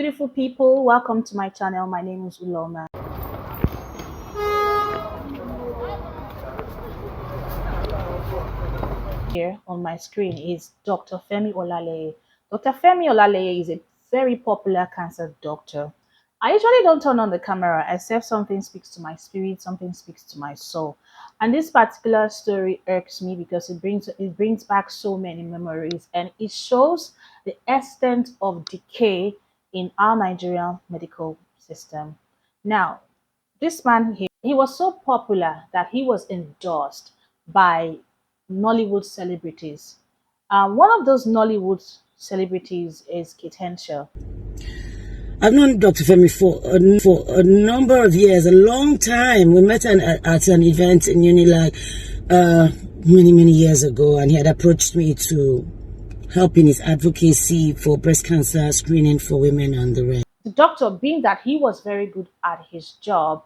beautiful people, welcome to my channel. My name is Uloma. Here on my screen is Dr. Femi Olaleye. Dr. Femi Olaleye is a very popular cancer doctor. I usually don't turn on the camera except something speaks to my spirit, something speaks to my soul. And this particular story irks me because it brings back so many memories, and it shows the extent of decay in our Nigerian medical system. Now, this man here, he was so popular that he was endorsed by Nollywood celebrities. One of those Nollywood celebrities is Kate Henshaw. I've known Dr. Femi for a number of years, a long time. We met at an event in Unilag many years ago, and he had approached me to help in his advocacy for breast cancer screening for women and the rest. The doctor, being that he was very good at his job,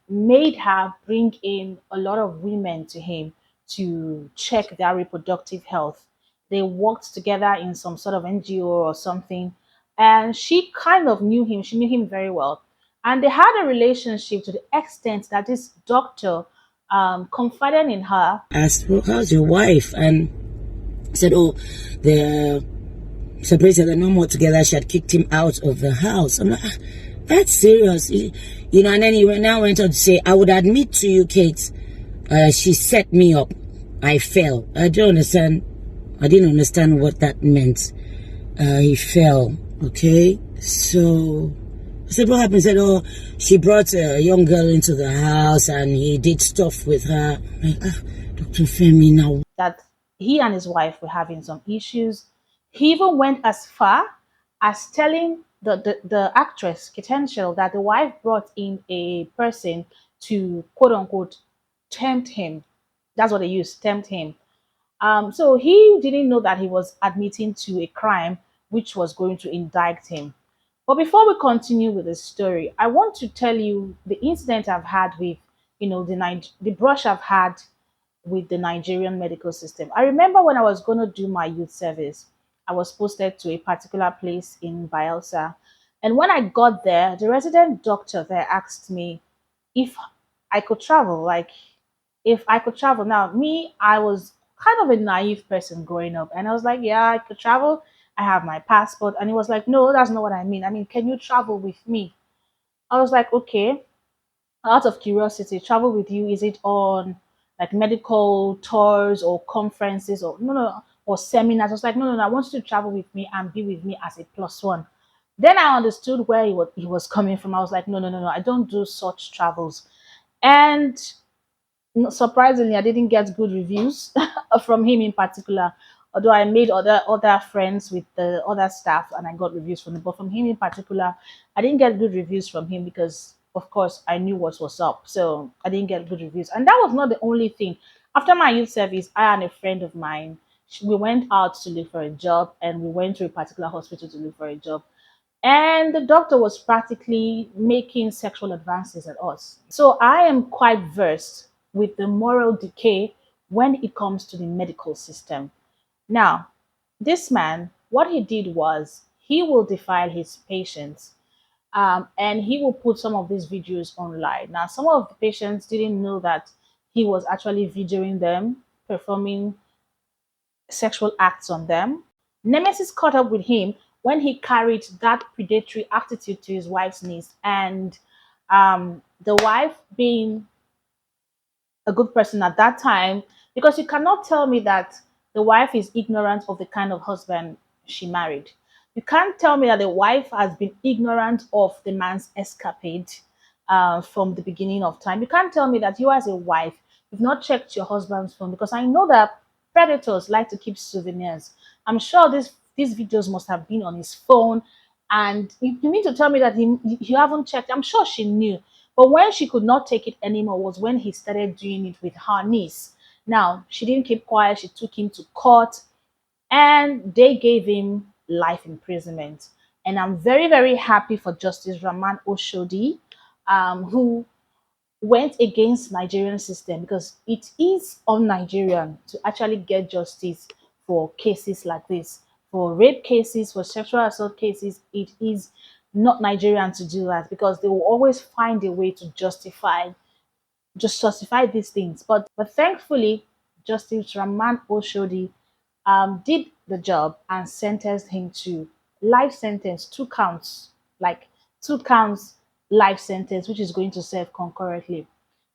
made her bring in a lot of women to him to check their reproductive health. They worked together in some sort of NGO or something, and she kind of knew him. She knew him very well. And they had a relationship to the extent that this doctor confided in her. Asked, well, how's your wife? And said, oh, they're separated, they're no more together. She had kicked him out of the house. I'm like, that's serious. You know, and then he now went on to say, I would admit to you, Kate, she set me up. I fell. I don't understand. I didn't understand what that meant. He fell. Okay. So I said, what happened? He said, oh, she brought a young girl into the house and he did stuff with her. I'm like, Dr. Femi, now. That he and his wife were having some issues. He even went as far as telling the actress, Kate Henshaw, that the wife brought in a person to quote unquote tempt him. That's what they used, tempt him. So he didn't know that he was admitting to a crime which was going to indict him. But before we continue with the story, I want to tell you the incident I've had with, the brush I've had with the Nigerian medical system. I remember when I was going to do my youth service, I was posted to a particular place in Bielsa. And when I got there, the resident doctor there asked me if I could travel, like if I could travel. Now, me, I was kind of a naive person growing up. And I was like, yeah, I could travel. I have my passport. And he was like, no, that's not what I mean. I mean, can you travel with me? I was like, okay. Out of curiosity, travel with you, is it on like medical tours or conferences or no, or seminars? I was like, no, I want you to travel with me and be with me as a plus one. Then I understood where he was coming from. I was like, no, I don't do such travels. And surprisingly, I didn't get good reviews from him in particular. Although I made other friends with the other staff and I got reviews from them, but from him in particular, I didn't get good reviews from him because, of course, I knew what was up. So I didn't get good reviews, and that was not the only thing. After my youth service, I and a friend of mine, we went out to look for a job, and we went to a particular hospital to look for a job. And the doctor was practically making sexual advances at us. So I am quite versed with the moral decay when it comes to the medical system. Now, this man, what he did was he will defile his patients, and he will put some of these videos online. Now, some of the patients didn't know that he was actually videoing them, performing sexual acts on them. Nemesis caught up with him when he carried that predatory attitude to his wife's niece, and the wife being a good person at that time, because you cannot tell me that the wife is ignorant of the kind of husband she married. You can't tell me that the wife has been ignorant of the man's escapade from the beginning of time. You can't tell me that you, as a wife, you've not checked your husband's phone, because I know that predators like to keep souvenirs. I'm sure these videos must have been on his phone, and you mean to tell me that you haven't checked? I'm sure she knew. But when she could not take it anymore was when he started doing it with her niece. Now, she didn't keep quiet. She took him to court and they gave him life imprisonment. And I'm very happy for Justice Rahman Oshodi, who went against Nigerian system, because it is on Nigerian to actually get justice for cases like this, For rape cases, for sexual assault cases, it is not Nigerian to do that because they will always find a way to justify these things. But thankfully, Justice Raman Oshodi did the job and sentenced him to life sentence, 2 counts, like 2 counts life sentence, which is going to serve concurrently.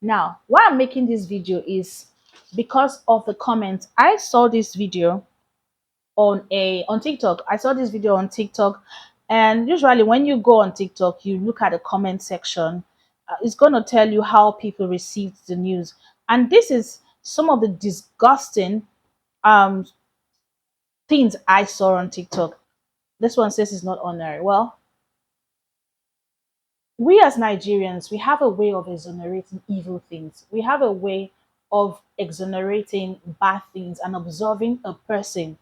Now, why I'm making this video is because of the comments. I saw this video on TikTok. I saw this video on TikTok, and usually when you go on TikTok, you look at the comment section. It's going to tell you how people received the news, and this is some of the disgusting um things I saw on TikTok. This one says it's not honorary. Well, we as Nigerians, we have a way of exonerating evil things. We have a way of exonerating bad things and observing a person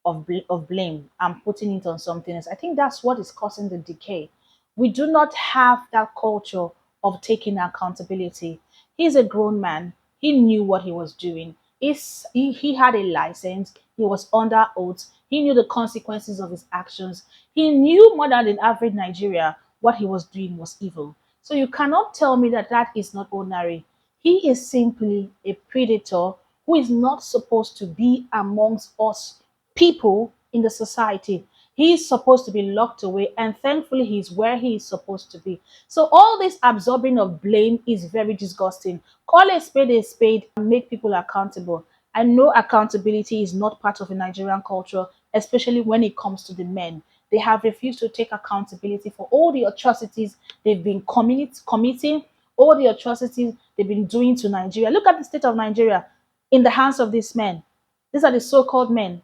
of blame and putting it on something else. I think that's what is causing the decay. We do not have that culture of taking accountability. He's a grown man. He knew what he was doing. He had a license. He was under oath. He knew the consequences of his actions. He knew more than the average Nigeria what he was doing was evil. So you cannot tell me that that is not ordinary. He is simply a predator who is not supposed to be amongst us people in the society. He is supposed to be locked away, and thankfully, he's where he is supposed to be. So, all this absorbing of blame is very disgusting. Call a spade, and make people accountable. I know accountability is not part of the Nigerian culture, especially when it comes to the men. They have refused to take accountability for all the atrocities they've been committing, all the atrocities they've been doing to Nigeria. Look at the state of Nigeria in the hands of these men. These are the so called men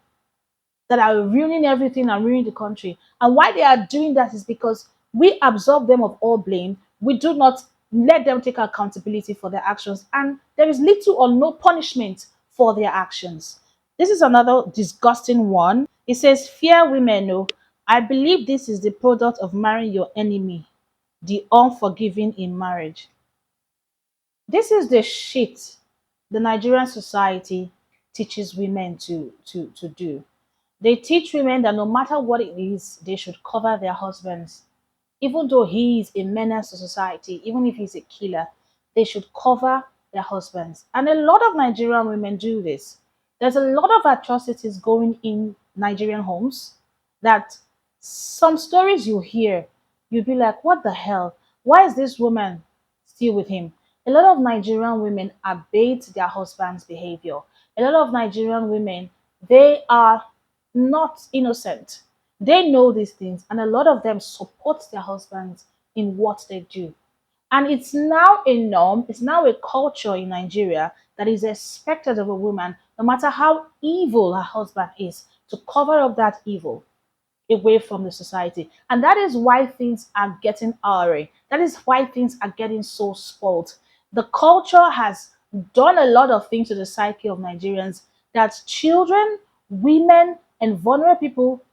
that are ruining everything and ruining the country. And why they are doing that is because we absolve them of all blame. We do not let them take accountability for their actions. And there is little or no punishment for their actions. This is another disgusting one. It says, Fear women, no. I believe this is the product of marrying your enemy, the unforgiving in marriage. This is the shit the Nigerian society teaches women to do. They teach women that no matter what it is, they should cover their husbands. Even though he is a menace to society, even if he's a killer, they should cover their husbands. And a lot of Nigerian women do this. There's a lot of atrocities going in Nigerian homes that some stories you hear, you'd be like, what the hell? Why is this woman still with him? A lot of Nigerian women abate their husband's behavior. A lot of Nigerian women, they are not innocent. They know these things, and a lot of them support their husbands in what they do. And it's now a norm, it's now a culture in Nigeria that is expected of a woman, no matter how evil her husband is, to cover up that evil away from the society. And that is why things are getting awry. That is why things are getting so spoiled. The culture has done a lot of things to the psyche of Nigerians that children, women, and vulnerable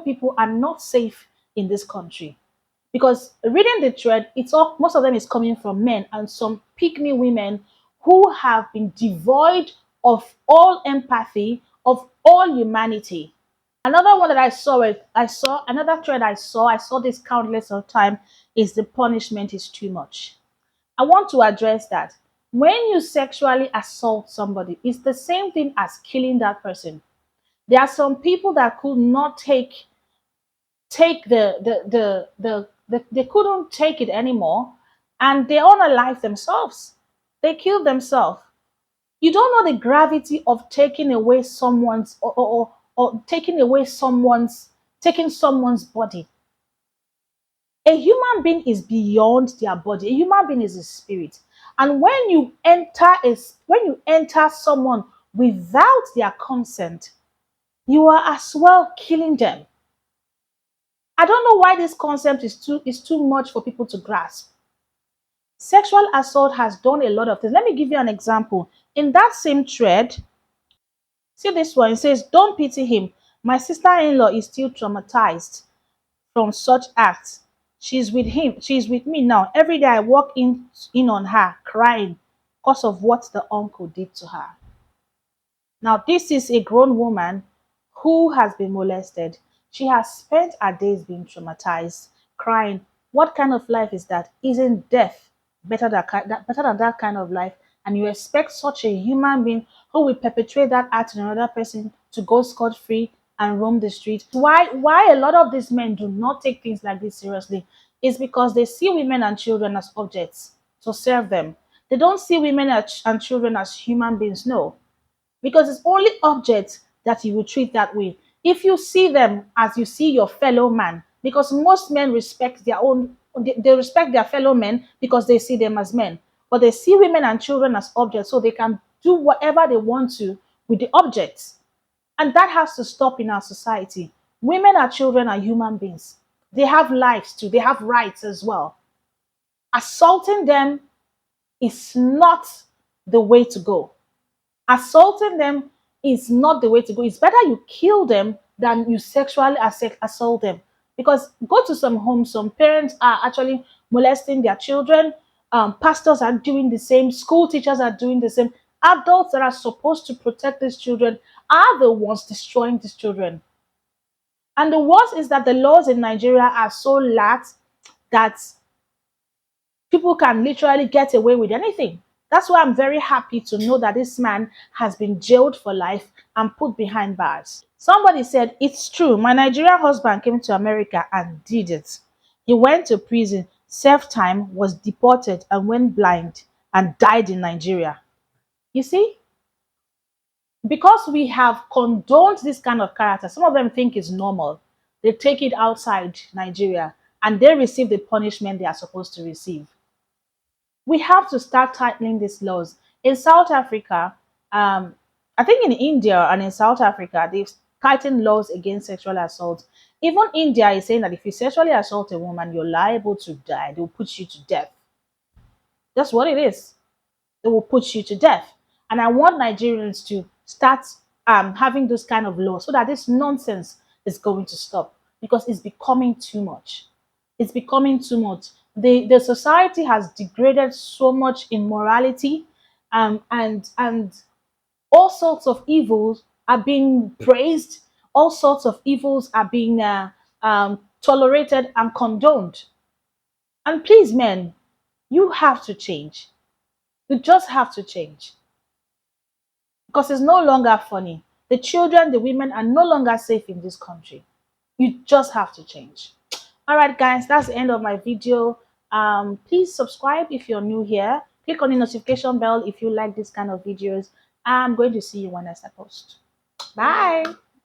people are not safe in this country. Because reading the thread, it's all most of them is coming from men and some pygmy women who have been devoid of all empathy, of all humanity. Another one that I saw another thread I saw this countless of time is the punishment is too much. I want to address that. When you sexually assault somebody, it's the same thing as killing that person. There are some people that could not take they couldn't take it anymore, and they unalive themselves. They kill themselves. You don't know the gravity of taking away someone's or taking someone's body. A human being is beyond their body. A human being is a spirit. And when you enter someone without their consent, you are as well killing them. I don't know why this concept is too much for people to grasp. Sexual assault has done a lot of things. Let me give you an example. In that same thread, see this one, it says, Don't pity him. My sister-in-law is still traumatized from such acts. She's with him. She's with me now. Every day I walk in on her, crying because of what the uncle did to her. Now, this is a grown woman who has been molested. She has spent her days being traumatized, crying. What kind of life is that? Isn't death better than that kind of life? And you expect such a human being who will perpetrate that act on another person to go scot free and roam the street? Why a lot of these men do not take things like this seriously is because they see women and children as objects to serve them. They don't see women and children as human beings. No, because it's only objects that you will treat that way. If you see them as you see your fellow man, because most men respect their own, they respect their fellow men because they see them as men, but they see women and children as objects, so they can do whatever they want to with the objects. And that has to stop in our society. Women and children are human beings. They have lives too, they have rights as well. Assaulting them is not the way to go. Assaulting them is not the way to go. It's better you kill them than you sexually assault them. Because go to some homes, some parents are actually molesting their children. Pastors are doing the same. School teachers are doing the same. Adults that are supposed to protect these children are the ones destroying these children. And the worst is that the laws in Nigeria are so lax that people can literally get away with anything. That's why I'm very happy to know that this man has been jailed for life and put behind bars. Somebody said, it's true. My Nigerian husband came to America and did it. He went to prison, served time, was deported, and went blind and died in Nigeria. You see, because we have condoned this kind of character, some of them think it's normal. They take it outside Nigeria and they receive the punishment they are supposed to receive. We have to start tightening these laws. In South Africa, I think in India and in South Africa, they've tightened laws against sexual assault. Even India is saying that if you sexually assault a woman, you're liable to die. They'll put you to death. That's what it is. They will put you to death. And I want Nigerians to start having those kind of laws so that this nonsense is going to stop because it's becoming too much. It's becoming too much. The society has degraded so much in morality, and all sorts of evils are being praised. All sorts of evils are being tolerated and condoned. And please, men, you have to change. You just have to change because it's no longer funny. The children, the women are no longer safe in this country. You just have to change. All right, guys, that's the end of my video. Please subscribe if you're new here. Click on the notification bell if you like this kind of videos. I'm going to see you when I post. Bye.